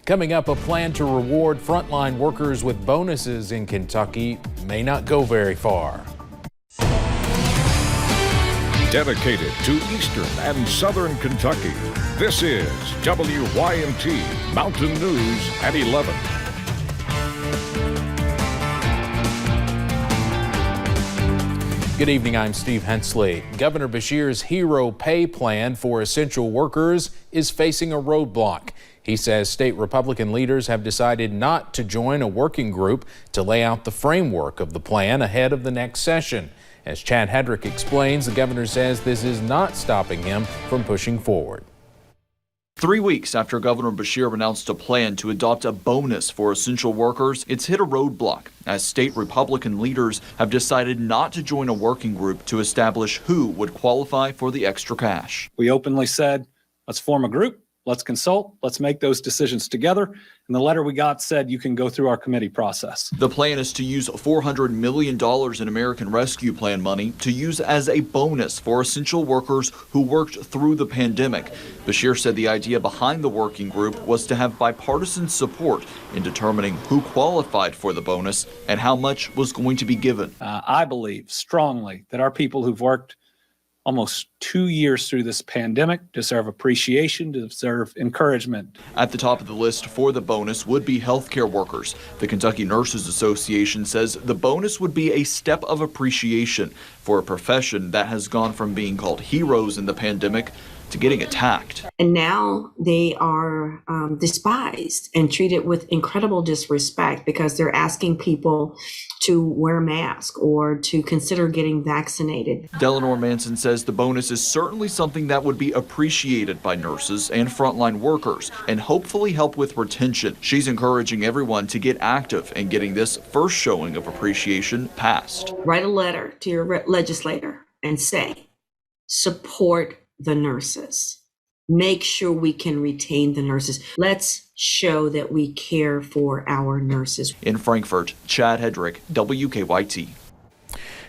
Coming up, a plan to reward frontline workers with bonuses in Kentucky may not go very far. Dedicated to Eastern and Southern Kentucky, this is WYMT Mountain News at 11. Good evening, I'm Steve Hensley. Governor Beshear's hero pay plan for essential workers is facing a roadblock. He says state Republican leaders have decided not to join a working group to lay out the framework of the plan ahead of the next session. As Chad Hedrick explains, the governor says this is not stopping him from pushing forward. 3 weeks after Governor Beshear announced a plan to adopt a bonus for essential workers, it's hit a roadblock as state Republican leaders have decided not to join a working group to establish who would qualify for the extra cash. We openly said, let's form a group. Let's consult. Let's make those decisions together. And the letter we got said you can go through our committee process. The plan is to use $400 million in American Rescue Plan money to use as a bonus for essential workers who worked through the pandemic. Beshear said the idea behind the working group was to have bipartisan support in determining who qualified for the bonus and how much was going to be given. I believe strongly that our people who've worked almost 2 years through this pandemic deserve appreciation, deserve encouragement. At the top of the list for the bonus would be healthcare workers. The Kentucky Nurses Association says the bonus would be a step of appreciation for a profession that has gone from being called heroes in the pandemic to getting attacked. And now they are despised and treated with incredible disrespect because they're asking people to wear a mask or to consider getting vaccinated. Delano Manson says the bonus is certainly something that would be appreciated by nurses and frontline workers and hopefully help with retention. She's encouraging everyone to get active in getting this first showing of appreciation passed. Write a letter to your legislator and say, support the nurses. Make sure we can retain the nurses. Let's show that we care for our nurses. In Frankfort, Chad Hedrick, WKYT.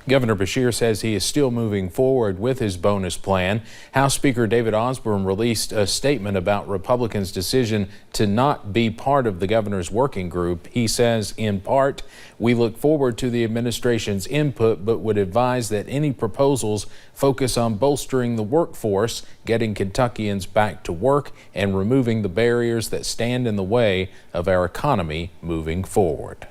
Governor Beshear says he is still moving forward with his bonus plan. House Speaker David Osborne released a statement about Republicans' decision to not be part of the governor's working group. He says, in part, we look forward to the administration's input, but would advise that any proposals focus on bolstering the workforce, getting Kentuckians back to work, and removing the barriers that stand in the way of our economy moving forward.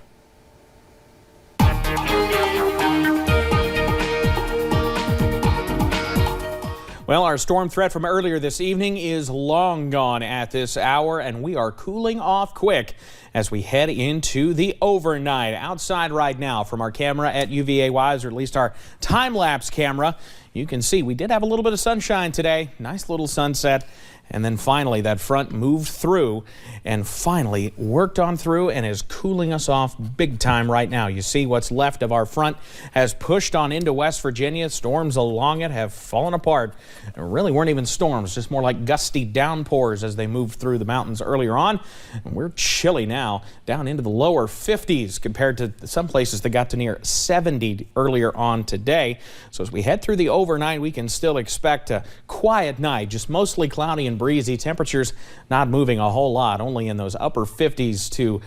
Well, our storm threat from earlier this evening is long gone at this hour, and we are cooling off quick as we head into the overnight. Outside right now from our camera at UVA Wise, or at least our time-lapse camera, you can see we did have a little bit of sunshine today. Nice little sunset. And then finally, that front moved through and finally worked on through and is cooling us off big time right now. You see what's left of our front has pushed on into West Virginia. Storms along it have fallen apart. There really weren't even storms, just more like gusty downpours as they moved through the mountains earlier on. And we're chilly now, down into the lower 50s compared to some places that got to near 70 earlier on today. So as we head through the overnight, we can still expect a quiet night, just mostly cloudy and breezy. Temperatures not moving a whole lot, only in those upper 40s to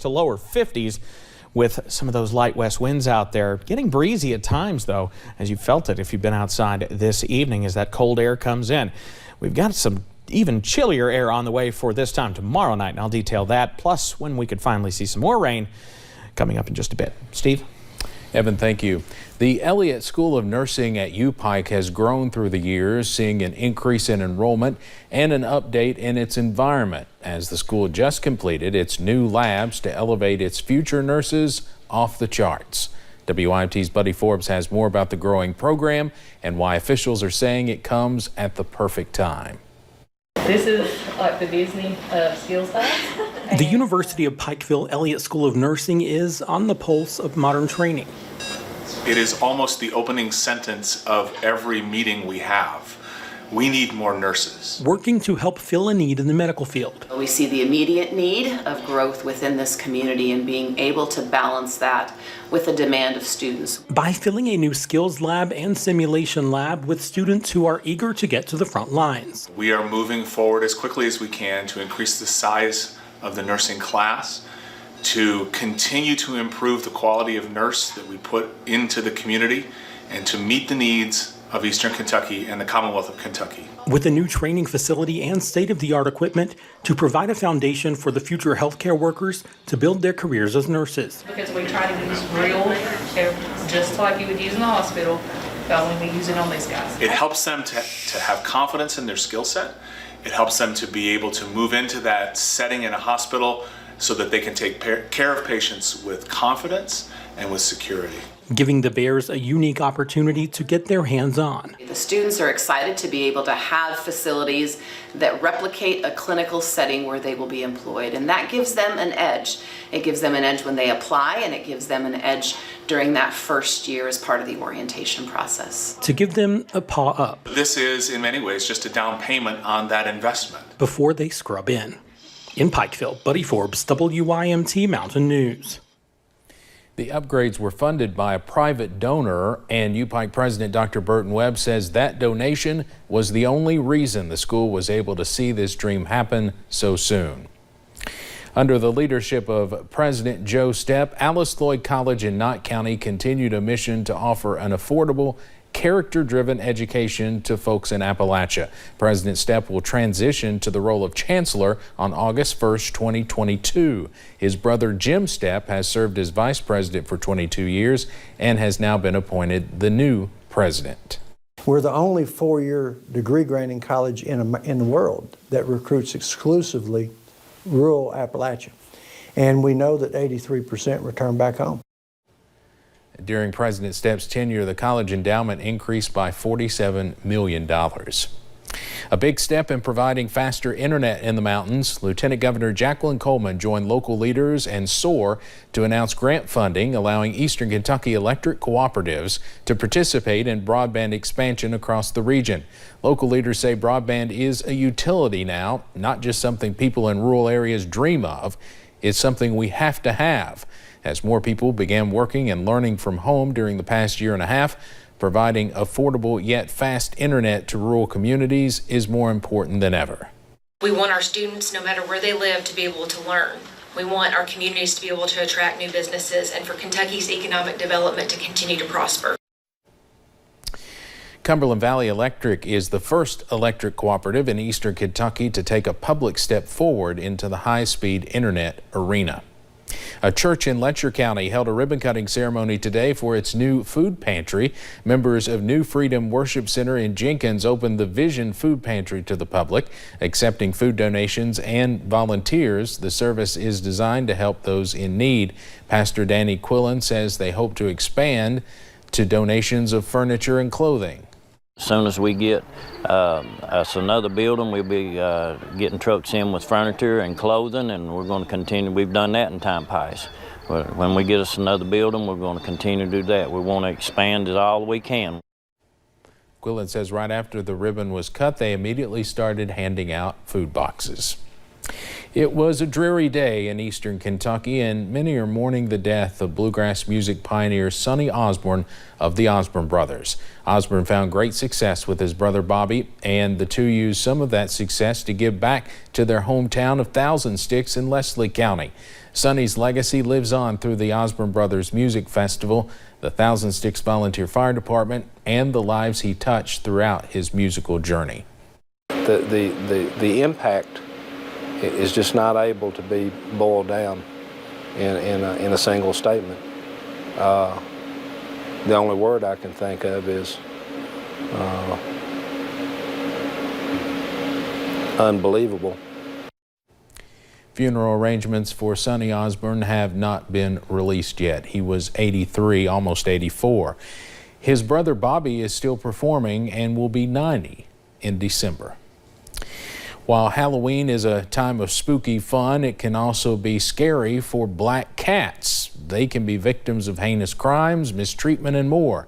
lower 50s with some of those light west winds out there. Getting breezy at times, though, as you felt it if you've been outside this evening as that cold air comes in. We've got some even chillier air on the way for this time tomorrow night, and I'll detail that, plus when we could finally see some more rain coming up in just a bit. Steve? Evan, thank you. The Elliott School of Nursing at U-Pike has grown through the years, seeing an increase in enrollment and an update in its environment as the school just completed its new labs to elevate its future nurses off the charts. WYMT's Buddy Forbes has more about the growing program and why officials are saying it comes at the perfect time. This is like the Disney skills labs. The University of Pikeville Elliott School of Nursing is on the pulse of modern training. It is almost the opening sentence of every meeting we have. we need more nurses. Working to help fill a need in the medical field. We see the immediate need of growth within this community and being able to balance that with the demand of students. By filling a new skills lab and simulation lab with students who are eager to get to the front lines. We are moving forward as quickly as we can to increase the size of the nursing class, to continue to improve the quality of nurse that we put into the community, and to meet the needs of Eastern Kentucky and the Commonwealth of Kentucky. With a new training facility and state-of-the-art equipment to provide a foundation for the future healthcare workers to build their careers as nurses. Because we try to use real, just like you would use in the hospital, but only we use it on these guys. It helps them to have confidence in their skill set. It helps them to be able to move into that setting in a hospital so that they can take care of patients with confidence and with security. Giving the Bears a unique opportunity to get their hands on. The students are excited to be able to have facilities that replicate a clinical setting where they will be employed, and that gives them an edge. It gives them an edge when they apply, and it gives them an edge during that first year as part of the orientation process. To give them a paw up. This is, in many ways, just a down payment on that investment. Before they scrub in. In Pikeville, Buddy Forbes, WYMT Mountain News. The upgrades were funded by a private donor, and UPike President Dr. Burton Webb says that donation was the only reason the school was able to see this dream happen so soon. Under the leadership of President Joe Stepp, Alice Lloyd College in Knott County continued a mission to offer an affordable, character-driven education to folks in Appalachia. President Stepp will transition to the role of chancellor on August 1st, 2022. His brother Jim Stepp has served as vice president for 22 years and has now been appointed the new president. We're the only four-year degree granting college in the world that recruits exclusively rural Appalachia. And we know that 83% return back home. During President Stepp's tenure, the college endowment increased by $47 million. A big step in providing faster internet in the mountains. Lieutenant Governor Jacqueline Coleman joined local leaders and SOAR to announce grant funding allowing Eastern Kentucky electric cooperatives to participate in broadband expansion across the region. Local leaders say broadband is a utility now, not just something people in rural areas dream of. It's something we have to have. As more people began working and learning from home during the past year and a half, providing affordable yet fast internet to rural communities is more important than ever. We want our students, no matter where they live, to be able to learn. We want our communities to be able to attract new businesses and for Kentucky's economic development to continue to prosper. Cumberland Valley Electric is the first electric cooperative in Eastern Kentucky to take a public step forward into the high-speed internet arena. A church in Letcher County held a ribbon-cutting ceremony today for its new food pantry. Members of New Freedom Worship Center in Jenkins opened the Vision Food Pantry to the public, accepting food donations and volunteers. The service is designed to help those in need. Pastor Danny Quillen says they hope to expand to donations of furniture and clothing. As soon as we get us another building, we'll be getting trucks in with furniture and clothing, and we're going to continue. We've done that in time past. When we get us another building, we're going to continue to do that. We want to expand it all we can. Quillen says right after the ribbon was cut, they immediately started handing out food boxes. It was a dreary day in Eastern Kentucky, and many are mourning the death of bluegrass music pioneer Sonny Osborne of the Osborne Brothers. Osborne found great success with his brother Bobby, and the two used some of that success to give back to their hometown of Thousand Sticks in Leslie County. Sonny's legacy lives on through the Osborne Brothers Music Festival, the Thousand Sticks Volunteer Fire Department, and the lives he touched throughout his musical journey. The impact is just not able to be boiled down in a single statement. The only word I can think of is unbelievable. Funeral arrangements for Sonny Osborne have not been released yet. He was 83, almost 84. His brother Bobby is still performing and will be 90 in December. While Halloween is a time of spooky fun, it can also be scary for black cats. They can be victims of heinous crimes, mistreatment, and more.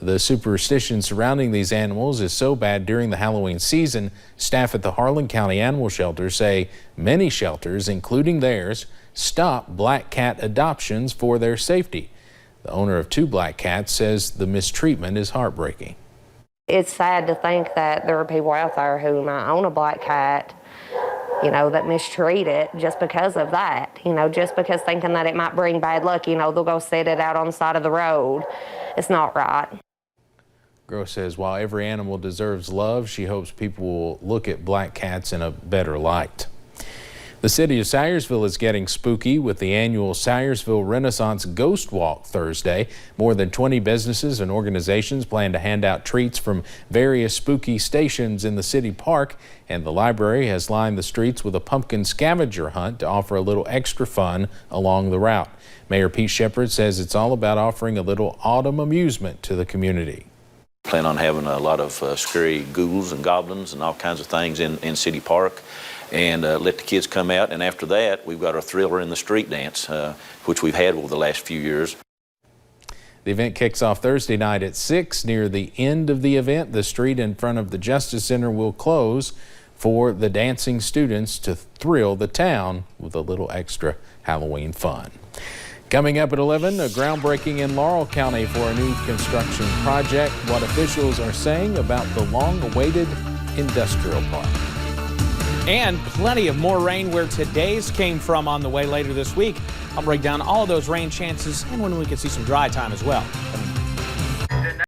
The superstition surrounding these animals is so bad during the Halloween season, staff at the Harlan County Animal Shelter say many shelters, including theirs, stop black cat adoptions for their safety. The owner of 2 black cats says the mistreatment is heartbreaking. It's sad to think that there are people out there who might own a black cat, that mistreat it just because of that. Just because thinking that it might bring bad luck, they'll go set it out on the side of the road. It's not right. Gross says while every animal deserves love, she hopes people will look at black cats in a better light. The city of Salyersville is getting spooky with the annual Salyersville Renaissance Ghost Walk Thursday. More than 20 businesses and organizations plan to hand out treats from various spooky stations in the city park, and the library has lined the streets with a pumpkin scavenger hunt to offer a little extra fun along the route. Mayor Pete Shepherd says it's all about offering a little autumn amusement to the community. Plan on having a lot of scary ghouls and goblins and all kinds of things in City Park, and let the kids come out. And after that, we've got our Thriller in the Street dance, which we've had over the last few years. The event kicks off Thursday night at 6. Near the end of the event, the street in front of the Justice Center will close for the dancing students to thrill the town with a little extra Halloween fun. Coming up at 11, a groundbreaking in Laurel County for a new construction project. What officials are saying about the long-awaited industrial park. And plenty of more rain where today's came from on the way later this week. I'll break down all of those rain chances and when we can see some dry time as well.